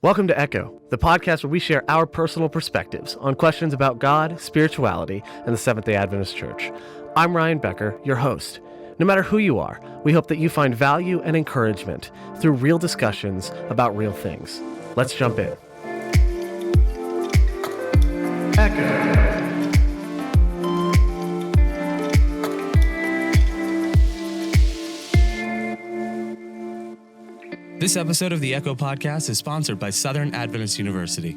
Welcome to Echo, the podcast where we share our personal perspectives on questions about God, spirituality, and the Seventh-day Adventist Church. I'm Ryan Becker, your host. No matter who you are, we hope that you find value and encouragement through real discussions about real things. Let's jump in. Echo. This episode of the Echo Podcast is sponsored by Southern Adventist University.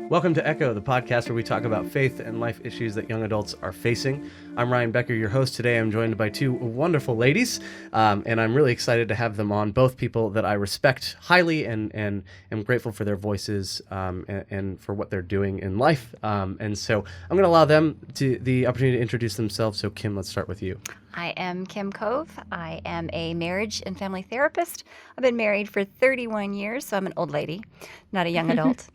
Welcome to Echo, the podcast where we talk about faith and life issues that young adults are facing. I'm Ryan Becker, your host. Today I'm joined by two wonderful ladies, and I'm really excited to have them on, both people that I respect highly and am grateful for their voices and for what they're doing in life. And so I'm going to allow them the opportunity to introduce themselves. So Kim, let's start with you. I am Kim Cove. I am a marriage and family therapist. I've been married for 31 years, so I'm an old lady, not a young adult.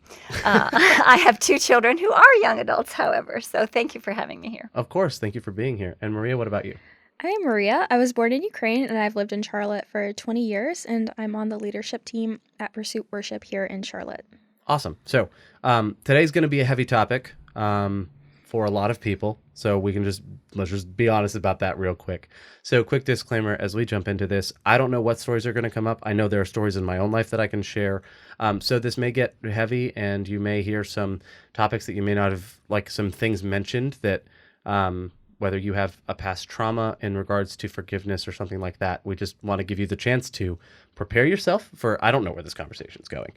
I have two children who are young adults, however, so thank you for having me here. Of course. Thank you for being here. And Maria, what about you? I'm Maria. I was born in Ukraine, and I've lived in Charlotte for 20 years, and I'm on the leadership team at Pursuit Worship here in Charlotte. Awesome. So today's going to be a heavy topic for a lot of people. So let's just be honest about that real quick. So quick disclaimer as we jump into this, I don't know what stories are going to come up. I know there are stories in my own life that I can share. So this may get heavy and you may hear some topics that you may not have, like some things mentioned that whether you have a past trauma in regards to forgiveness or something like that, we just want to give you the chance to prepare yourself for, I don't know where this conversation is going.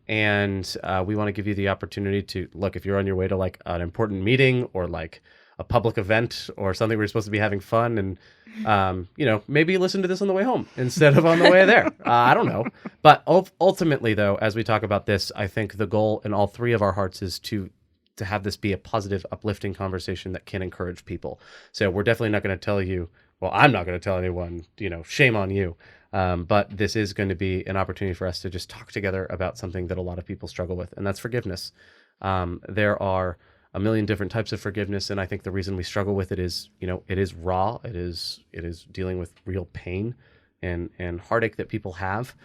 And we want to give you the opportunity to look, if you're on your way to like an important meeting or like a public event or something where you're supposed to be having fun and, maybe listen to this on the way home instead of on the way there. I don't know. But ultimately though, as we talk about this, I think the goal in all three of our hearts is to have this be a positive, uplifting conversation that can encourage people. So we're definitely not going to tell you, well, I'm not going to tell anyone, shame on you. But this is going to be an opportunity for us to just talk together about something that a lot of people struggle with, and that's forgiveness. There are a million different types of forgiveness, and I think the reason we struggle with it is, it is raw. It is dealing with real pain and heartache that people have.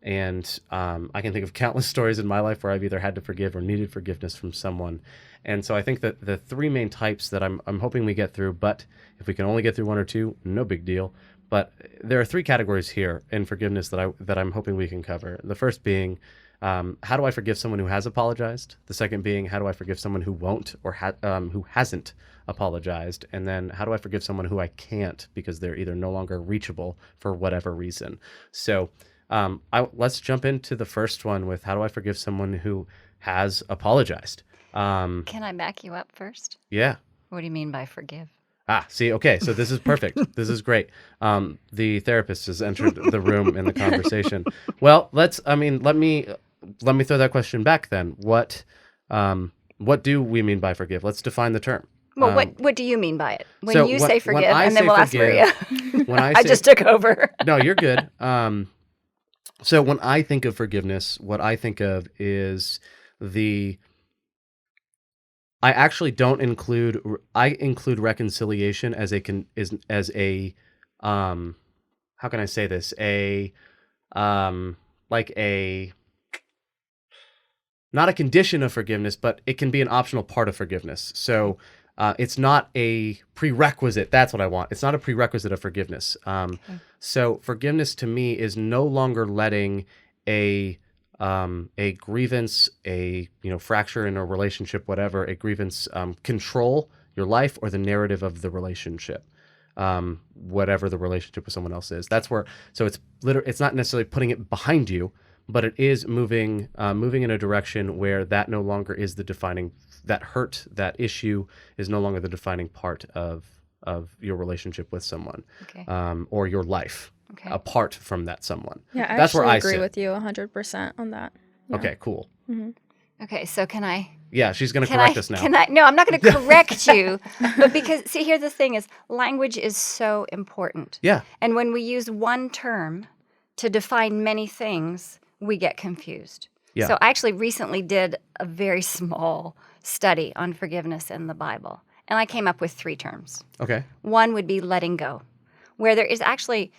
And I can think of countless stories in my life where I've either had to forgive or needed forgiveness from someone. And so I think that the three main types that I'm hoping we get through, but if we can only get through one or two, no big deal. But there are three categories here in forgiveness that I'm hoping we can cover. The first being, how do I forgive someone who has apologized? The second being, how do I forgive someone who won't or who hasn't apologized? And then how do I forgive someone who I can't because they're either no longer reachable for whatever reason? So let's jump into the first one with how do I forgive someone who has apologized? Can I back you up first? Yeah. What do you mean by forgive? See, okay, so this is perfect. This is great. The therapist has entered the room in the conversation. Well, let me throw that question back then. What do we mean by forgive? Let's define the term. Well, what do you mean by it? When you say forgive, and then we'll ask Maria. When I just took over. No, you're good. So when I think of forgiveness, what I think of is I actually don't include. I include reconciliation as a how can I say this? Not a condition of forgiveness, but it can be an optional part of forgiveness. So it's not a prerequisite. That's what I want. It's not a prerequisite of forgiveness. Okay. So forgiveness to me is no longer letting a grievance, a fracture in a relationship, whatever, a grievance control your life or the narrative of the relationship, whatever the relationship with someone else is. That's where. So it's not necessarily putting it behind you, but it is moving in a direction where that no longer is the defining. That hurt, that issue is no longer the defining part of your relationship with someone, okay. Or your life. Okay. Apart from that someone. Yeah, That's where I agree sit. with you 100% on that. Yeah. Okay, cool. Mm-hmm. Okay, so can I? Yeah, she's going to correct us now. No, I'm not going to correct you. But because, see, here's the thing is language is so important. Yeah. And when we use one term to define many things, we get confused. Yeah. So I actually recently did a very small study on forgiveness in the Bible. And I came up with three terms. Okay. One would be letting go, where there is actually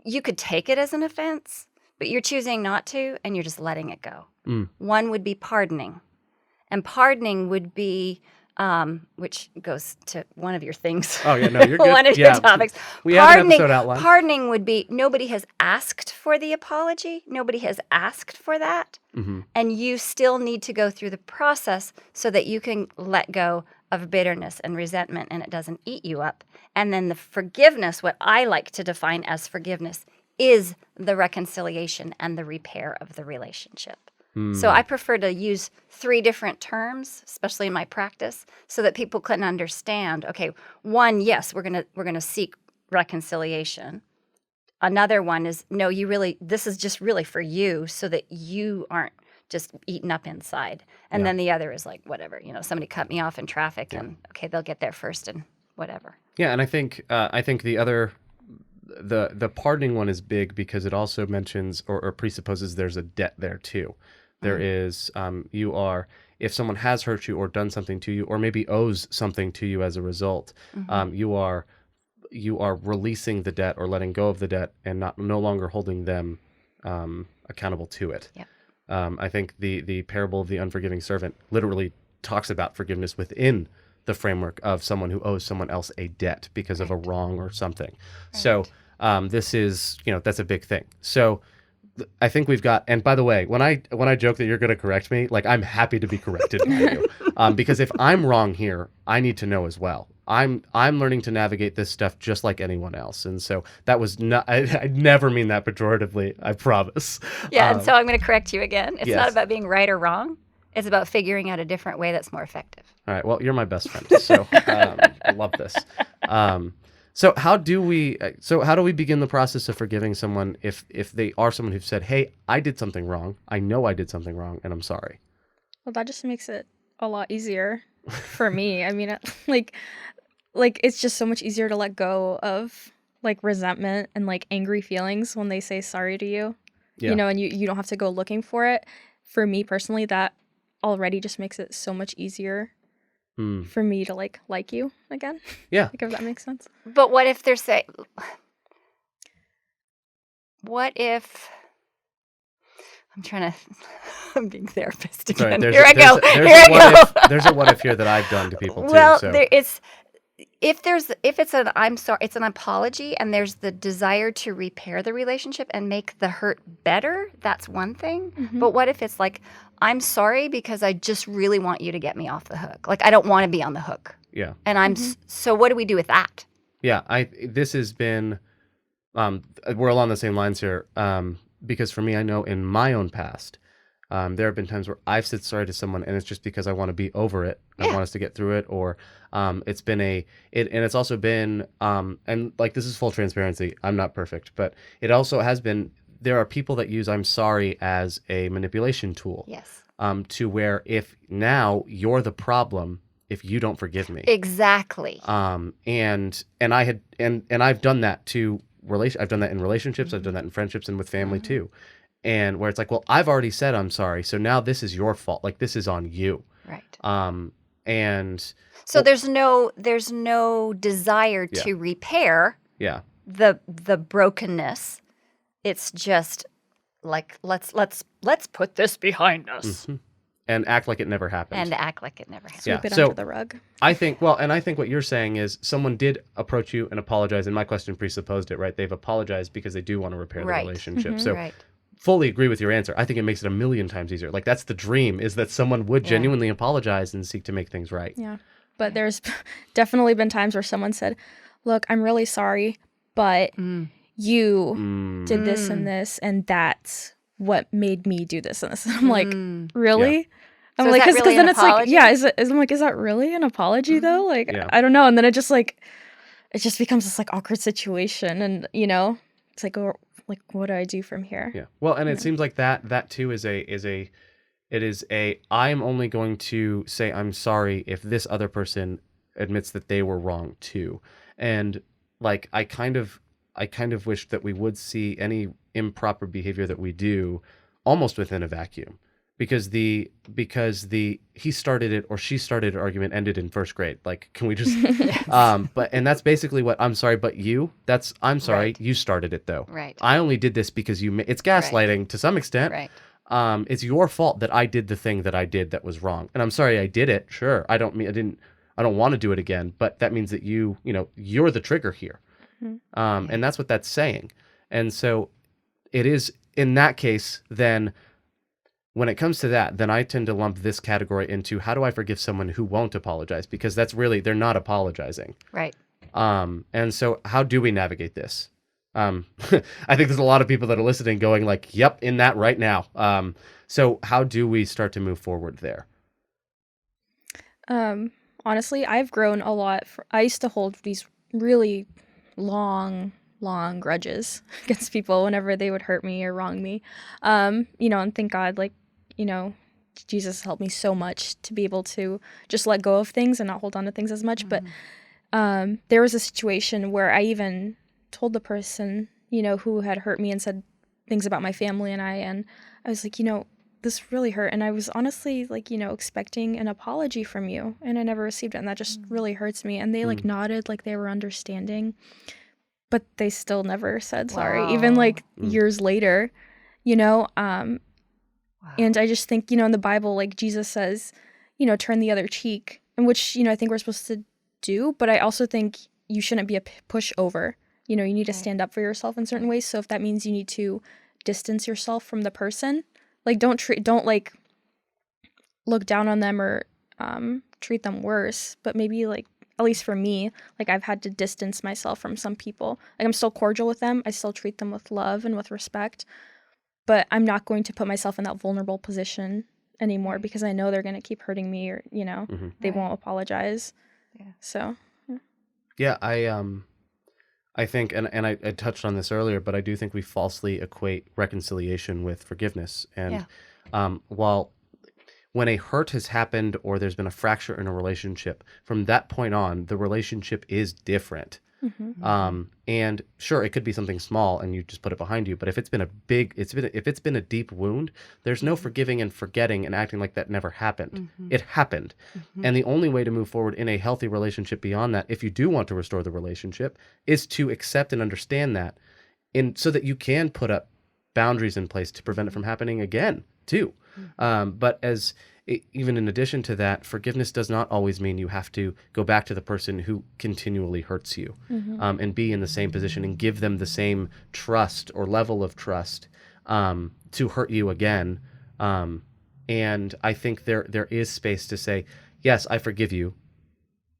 you could take it as an offense, but you're choosing not to, and you're just letting it go. One would be pardoning. And pardoning would be, which goes to one of your things. Oh, yeah, no, you're good. One of your topics. We have an episode outlined. Pardoning would be nobody has asked for the apology. Nobody has asked for that. And you still need to go through the process so that you can let go of bitterness and resentment and it doesn't eat you up. And then the forgiveness, what I like to define as forgiveness, is the reconciliation and the repair of the relationship. So I prefer to use 3 different terms, especially in my practice, so that people can understand, okay, one, yes, we're gonna seek reconciliation. Another one is, no, this is just really for you so that you aren't just eaten up inside. And then the other is like, whatever, somebody cut me off in traffic and okay, they'll get there first and whatever. Yeah, and I think the other the pardoning one is big because it also mentions or presupposes there's a debt there too. There is if someone has hurt you or done something to you or maybe owes something to you as a result, you are releasing the debt or letting go of the debt and no longer holding them accountable to it. Yep. I think the parable of the unforgiving servant literally talks about forgiveness within the framework of someone who owes someone else a debt because of a wrong or something. Right. So this is, that's a big thing. So I think we've got, and by the way, when I joke that you're going to correct me, like I'm happy to be corrected by you, because if I'm wrong here, I need to know as well. I'm learning to navigate this stuff just like anyone else, and so that was not. I never mean that pejoratively. I promise. Yeah, and so I'm going to correct you again. It's yes. not about being right or wrong. It's about figuring out a different way that's more effective. All right. Well, you're my best friend, so I love this. So how do we begin the process of forgiving someone if they are someone who've said, "Hey, I did something wrong. I know I did something wrong, and I'm sorry." Well, that just makes it a lot easier for me. I mean, like it's just so much easier to let go of like resentment and like angry feelings when they say sorry to you. Yeah. And you don't have to go looking for it. For me personally, that already just makes it so much easier for me to like you again. Yeah. Like, if that makes sense. But what if they're saying, I'm being therapist again. Right, Here I go. There's a what if here that I've done to people too. Well, so. if it's an I'm sorry, it's an apology, and there's the desire to repair the relationship and make the hurt better. That's one thing. Mm-hmm. But what if it's like, I'm sorry because I just really want you to get me off the hook. Like I don't want to be on the hook. Yeah. And so what do we do with that? Yeah, this has been we're along the same lines here. Because for me, I know in my own past, there have been times where I've said sorry to someone, and it's just because I want to be over it. Yeah. I want us to get through it, or it's been and it's also been, and like this is full transparency. I'm not perfect, but it also has been. There are people that use "I'm sorry" as a manipulation tool. Yes. To where if now you're the problem if you don't forgive me. Exactly. And I've done that to. I've done that in relationships, mm-hmm. I've done that in friendships and with family mm-hmm. too. And where it's like, well, I've already said I'm sorry, so now this is your fault. Like this is on you. Right. And so there's no desire to repair the brokenness. It's just like let's put this behind us. Mm-hmm. And act like it never happened. Sweep it under the rug. I think what you're saying is someone did approach you and apologize, and my question presupposed it, right? They've apologized because they do want to repair the relationship. Mm-hmm. So fully agree with your answer. I think it makes it a million times easier. Like that's the dream, is that someone would genuinely apologize and seek to make things right. Yeah. But there's definitely been times where someone said, look, I'm really sorry, but you did this and this, and that's what made me do this and this. And I'm like, really? Yeah. I'm so like, because really then it's apology? like, I'm like, is that really an apology though? Like, I don't know. And then it just becomes this like awkward situation, and it's like, oh, like, what do I do from here? Yeah. Well, and it seems like that too is I am only going to say I'm sorry if this other person admits that they were wrong too. And like, I kind of wish that we would see any improper behavior that we do almost within a vacuum, because the he started it or she started it argument ended in first grade. Like, can we just and that's basically what I'm sorry, but I'm sorry, Right. you started it though. Right. I only did this because it's gaslighting to some extent. Right. It's your fault that I did the thing that I did that was wrong. And I'm sorry I did it. Sure. I don't want to do it again, but that means that you're the trigger here. And that's what that's saying. And so it is in that case, then when it comes to that, then I tend to lump this category into how do I forgive someone who won't apologize? Because that's really, they're not apologizing. Right. And so how do we navigate this? I think there's a lot of people that are listening going like, yep, in that right now. So how do we start to move forward there? Honestly, I've grown a lot. I used to hold these really long grudges against people whenever they would hurt me or wrong me. And thank God, Jesus helped me so much to be able to just let go of things and not hold on to things as much. But there was a situation where I even told the person, who had hurt me and said things about my family and I was like, this really hurt. And I was honestly expecting an apology from you and I never received it. And that just really hurts me. And they nodded like they were understanding, but they still never said sorry, even years later, And I just think, in the Bible, Jesus says, turn the other cheek, and which, I think we're supposed to do. But I also think you shouldn't be a pushover. You need to stand up for yourself in certain ways. So if that means you need to distance yourself from the person, don't look down on them or treat them worse. But maybe at least for me, I've had to distance myself from some people. I'm still cordial with them. I still treat them with love and with respect. But I'm not going to put myself in that vulnerable position anymore because I know they're going to keep hurting me or, they won't apologize. Yeah. So. Yeah, I think, and I touched on this earlier, but I do think we falsely equate reconciliation with forgiveness. And while when a hurt has happened or there's been a fracture in a relationship, from that point on, the relationship is different. And sure, it could be something small and you just put it behind you. But if it's been if it's been a deep wound, there's no forgiving and forgetting and acting like that never happened. It happened. And the only way to move forward in a healthy relationship beyond that, if you do want to restore the relationship, is to accept and understand that so that you can put up boundaries in place to prevent it from happening again too. But even in addition to that, forgiveness does not always mean you have to go back to the person who continually hurts you and be in the same position and give them the same trust or level of trust to hurt you again. And I think there is space to say, yes, I forgive you,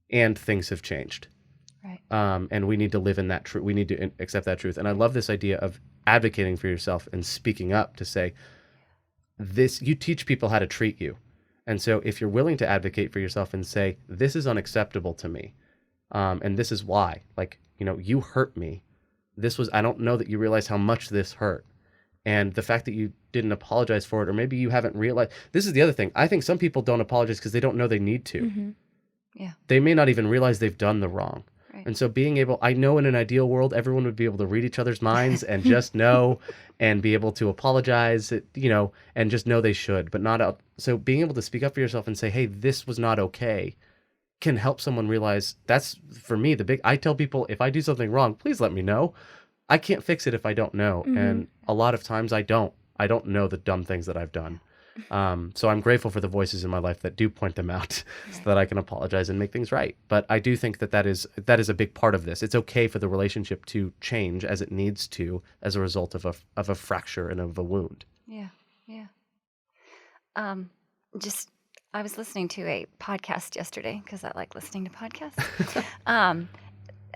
and things have changed. Right. And we need to live in that truth. We need to accept that truth. And I love this idea of advocating for yourself and speaking up to say, you teach people how to treat you. And so if you're willing to advocate for yourself and say, this is unacceptable to me, and this is why, you hurt me. I don't know that you realize how much this hurt. And the fact that you didn't apologize for it, or maybe you haven't realized, this is the other thing. I think some people don't apologize because they don't know they need to. Yeah. They may not even realize they've done the wrong. Right. And so I know in an ideal world, everyone would be able to read each other's minds and just know and be able to apologize, and just know they should, but not out. So being able to speak up for yourself and say, hey, this was not okay, can help someone realize that's, for me, I tell people, if I do something wrong, please let me know. I can't fix it if I don't know. And a lot of times I don't know the dumb things that I've done. So I'm grateful for the voices in my life that do point them out so that I can apologize and make things right. But I do think that is a big part of this. It's okay for the relationship to change as it needs to as a result of a fracture and of a wound. Yeah. Yeah. I was listening to a podcast yesterday because I like listening to podcasts,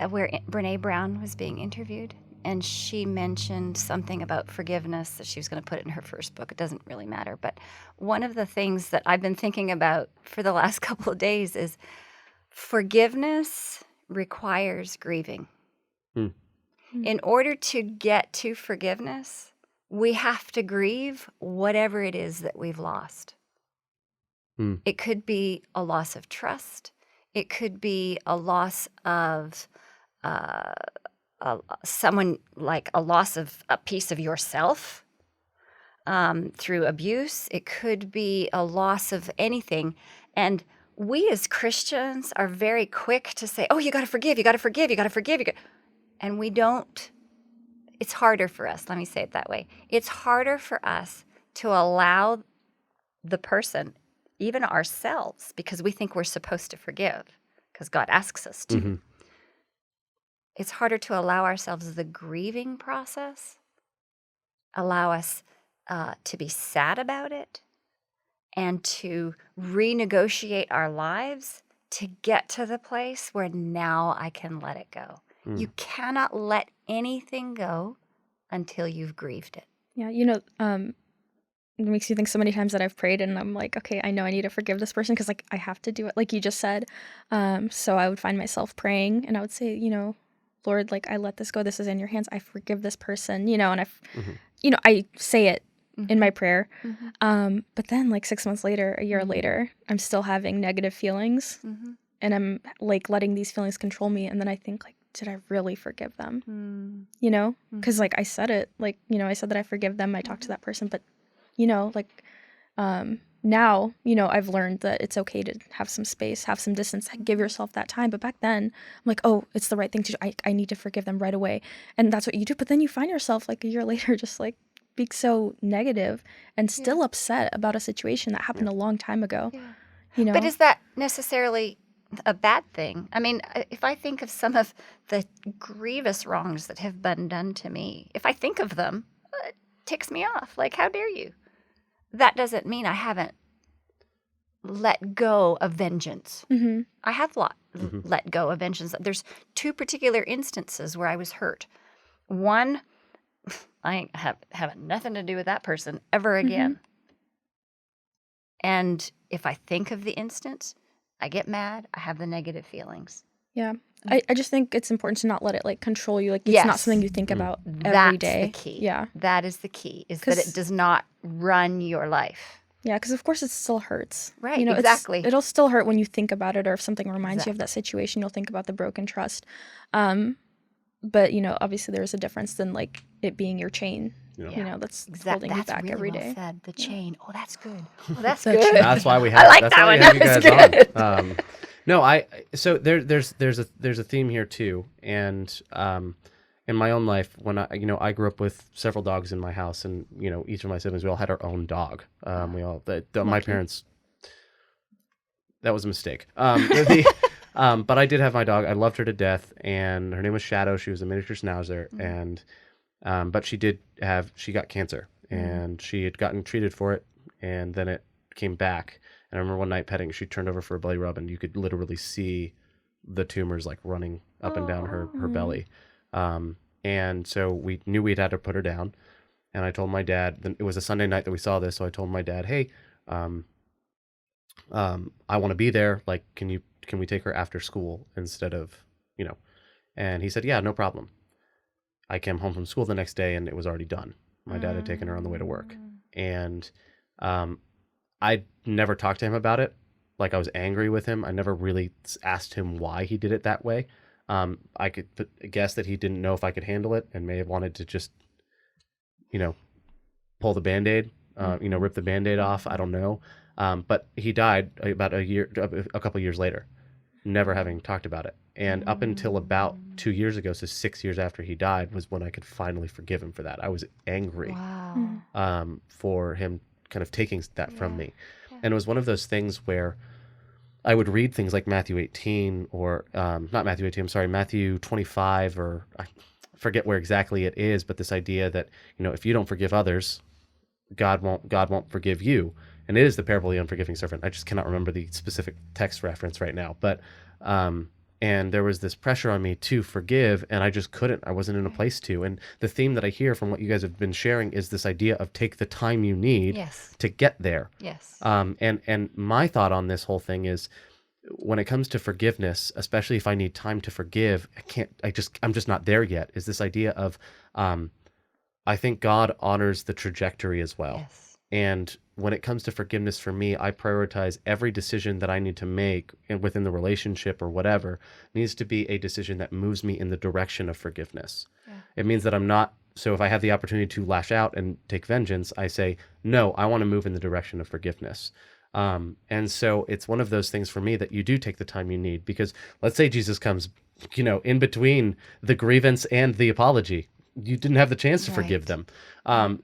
where Brene Brown was being interviewed. And she mentioned something about forgiveness that she was going to put it in her first book. It doesn't really matter. But one of the things that I've been thinking about for the last couple of days is forgiveness requires grieving. In order to get to forgiveness, we have to grieve whatever it is that we've lost. It could be a loss of trust. It could be a loss of someone, like a loss of a piece of yourself. through abuse. It could be a loss of anything. And we as Christians are very quick to say, oh, you got to forgive, you got to forgive, you got to forgive. And we don't. It's harder for us. Let me say it that way. It's harder for us to allow the person, even ourselves, because we think we're supposed to forgive because God asks us to. Mm-hmm. It's harder to allow ourselves the grieving process, allow us to be sad about it, and to renegotiate our lives to get to the place where now I can let it go. You cannot let anything go until you've grieved it. Yeah, it makes you think so many times that I've prayed and I'm like, okay, I know I need to forgive this person because, like, I have to do it, like you just said. So I would find myself praying and I would say, Lord, like, I let this go. This is in your hands. I forgive this person, and I say it in my prayer. But then, like, 6 months later, a year later, I'm still having negative feelings and I'm, like, letting these feelings control me. And then I think, like, did I really forgive them? Because, like, I said it, like, I said that I forgive them. I talked to that person, but now, I've learned that it's okay to have some space, have some distance, give yourself that time. But back then, I'm like, oh, it's the right thing to do. I need to forgive them right away. And that's what you do. But then you find yourself, like, a year later, just, like, being so negative and still upset about a situation that happened a long time ago. But is that necessarily a bad thing? I mean, if I think of some of the grievous wrongs that have been done to me, if I think of them, it ticks me off. Like, how dare you? That doesn't mean I haven't let go of vengeance. I have let go of vengeance. There's two particular instances where I was hurt. One, I ain't having nothing to do with that person ever again. And if I think of the instance, I get mad. I have the negative feelings. Yeah. I just think it's important to not let it, like, control you. Like, it's not something you think about every day. That's the key. Yeah. That is the key, is that it does not run your life. Yeah, because of course it still hurts. Right, exactly. It'll still hurt when you think about it, or if something reminds you of that situation, you'll think about the broken trust. But, obviously there's a difference than, like, it being your chain. That's holding you back really every well day. said. The chain. Oh, that's good. Oh, that's good. That's why we have. I like that's that why we one. have you That's guys good. on. No, so there's a theme here too, and in my own life, when I grew up with several dogs in my house, and each of my siblings, we all had our own dog. My parents. That was a mistake. But I did have my dog. I loved her to death, and her name was Shadow. She was a miniature schnauzer, and but she got cancer, and she had gotten treated for it, and then it came back. And I remember one night petting, she turned over for a belly rub, and you could literally see the tumors, like, running up and down her belly. And so we knew we'd had to put her down. And I told my dad, it was a Sunday night that we saw this, so I told my dad, hey, I want to be there. Like, can we take her after school instead of, And he said, yeah, no problem. I came home from school the next day, and it was already done. My dad had taken her on the way to work. And I never talked to him about it. Like, I was angry with him. I never really asked him why he did it that way. I could guess that he didn't know if I could handle it and may have wanted to just, pull the Band-Aid, rip the Band-Aid off. I don't know. But he died about a couple years later, never having talked about it. And up until about 2 years ago, so 6 years after he died, was when I could finally forgive him for that. I was angry for him kind of taking that from me. And it was one of those things where I would read things like Matthew 18 or not Matthew 18, I'm sorry, Matthew 25, or I forget where exactly it is, but this idea that, if you don't forgive others, God won't forgive you. And it is the parable of the unforgiving servant. I just cannot remember the specific text reference right now, but and there was this pressure on me to forgive, and I just couldn't. I wasn't in a place to. And the theme that I hear from what you guys have been sharing is this idea of take the time you need to get there. Yes. And my thought on this whole thing is, when it comes to forgiveness, especially if I need time to forgive, I'm just not there yet, is this idea of, I think God honors the trajectory as well. Yes. And when it comes to forgiveness for me, I prioritize every decision that I need to make within the relationship or whatever needs to be a decision that moves me in the direction of forgiveness. Yeah. It means that I'm not So if I have the opportunity to lash out and take vengeance, I say, no, I want to move in the direction of forgiveness. And so it's one of those things for me that you do take the time you need, because let's say Jesus comes, in between the grievance and the apology. You didn't have the chance to forgive Right. them.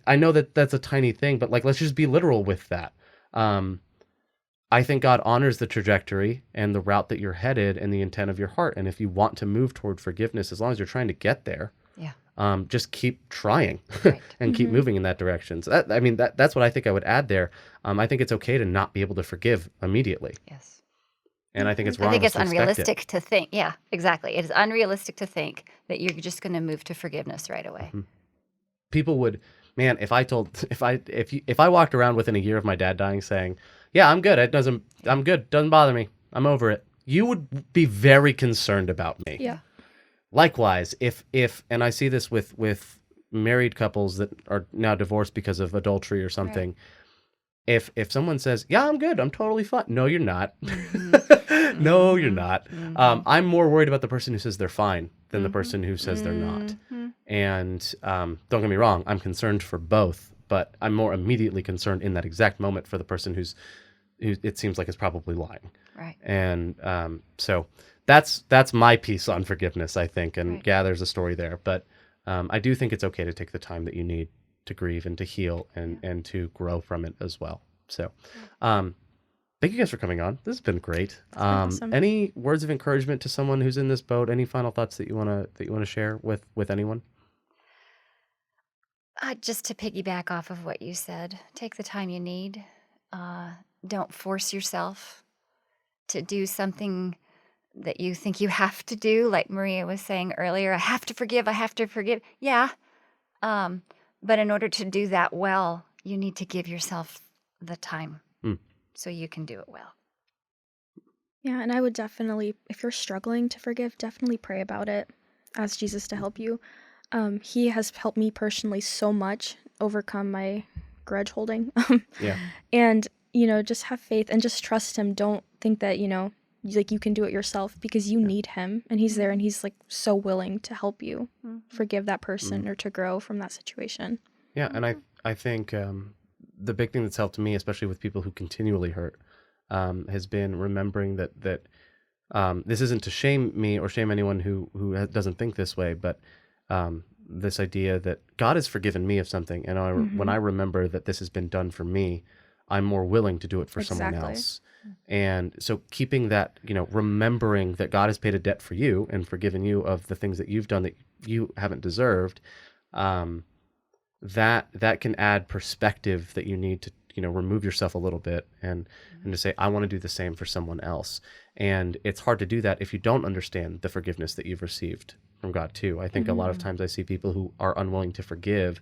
I know that that's a tiny thing, but let's just be literal with that. I think God honors the trajectory and the route that you're headed and the intent of your heart. And if you want to move toward forgiveness, as long as you're trying to get there, Yeah. just keep trying Right. and keep moving in that direction. So that's what I think I would add there. I think it's okay to not be able to forgive immediately. Yes. And I think it's I wrong think it's to expect it. unrealistic to think. Yeah, exactly. It is unrealistic to think that you're just going to move to forgiveness right away. People would, man, if I walked around within a year of my dad dying saying, yeah, I'm good. I'm good. Doesn't bother me. I'm over it. You would be very concerned about me. Yeah. Likewise, if and I see this with married couples that are now divorced because of adultery or something. If someone says, yeah, I'm good, I'm totally fine. No, you're not. No, you're not. I'm more worried about the person who says they're fine than the person who says they're not. And don't get me wrong, I'm concerned for both, but I'm more immediately concerned in that exact moment for the person who it seems like is probably lying. Right. And so that's my piece on forgiveness, I think. And yeah, there's a story there, but I do think it's okay to take the time that you need to grieve and to heal and to grow from it as well. So thank you guys for coming on. This has been great. Awesome. Any words of encouragement to someone who's in this boat? Any final thoughts that you want to share with anyone? Just to piggyback off of what you said, take the time you need. Don't force yourself to do something that you think you have to do. Like Maria was saying earlier, I have to forgive. Yeah. But in order to do that well, you need to give yourself the time so you can do it well. Yeah, and I would definitely, if you're struggling to forgive, definitely pray about it. Ask Jesus to help you. He has helped me personally so much overcome my grudge holding. Yeah. And, just have faith and just trust him. Don't think that, you can do it yourself, because you need him, and he's there, and he's so willing to help you forgive that person or to grow from that situation. Yeah, and I think the big thing that's helped me, especially with people who continually hurt, has been remembering that this isn't to shame me or shame anyone who doesn't think this way, but this idea that God has forgiven me of something, and when I remember that this has been done for me, I'm more willing to do it for someone else. And so keeping that, remembering that God has paid a debt for you and forgiven you of the things that you've done that you haven't deserved, that can add perspective that you need to, remove yourself a little bit and to say, I want to do the same for someone else. And it's hard to do that if you don't understand the forgiveness that you've received from God too. I think a lot of times I see people who are unwilling to forgive,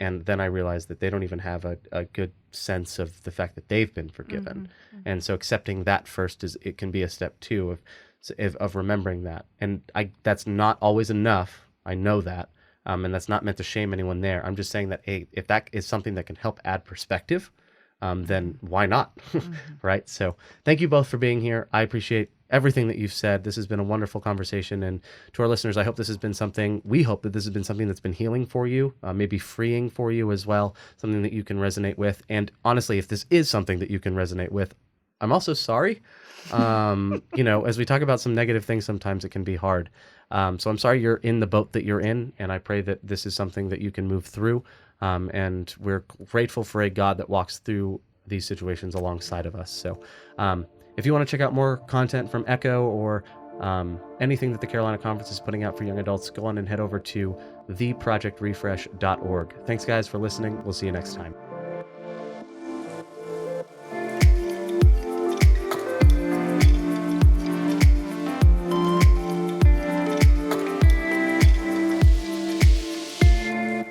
and then I realize that they don't even have a good sense of the fact that they've been forgiven. And so accepting that first it can be a step too of remembering that. And that's not always enough. I know that. And that's not meant to shame anyone there. I'm just saying that, hey, if that is something that can help add perspective, then why not? Right? So thank you both for being here. I appreciate everything that you've said. This has been a wonderful conversation. And to our listeners, we hope that this has been something that's been healing for you, maybe freeing for you as well, something that you can resonate with. And honestly, if this is something that you can resonate with, I'm also sorry. As we talk about some negative things, sometimes it can be hard. So I'm sorry you're in the boat that you're in, and I pray that this is something that you can move through. And we're grateful for a God that walks through these situations alongside of us. So if you want to check out more content from Echo or anything that the Carolina Conference is putting out for young adults, go on and head over to theprojectrefresh.org. Thanks, guys, for listening. We'll see you next time.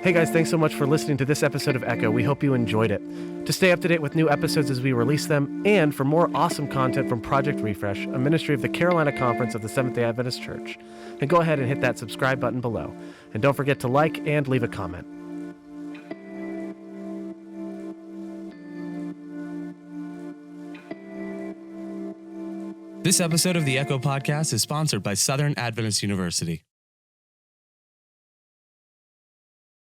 Hey guys, thanks so much for listening to this episode of Echo. We hope you enjoyed it. To stay up to date with new episodes as we release them, and for more awesome content from Project Refresh, a ministry of the Carolina Conference of the Seventh-day Adventist Church, then go ahead and hit that subscribe button below. And don't forget to like and leave a comment. This episode of the Echo Podcast is sponsored by Southern Adventist University.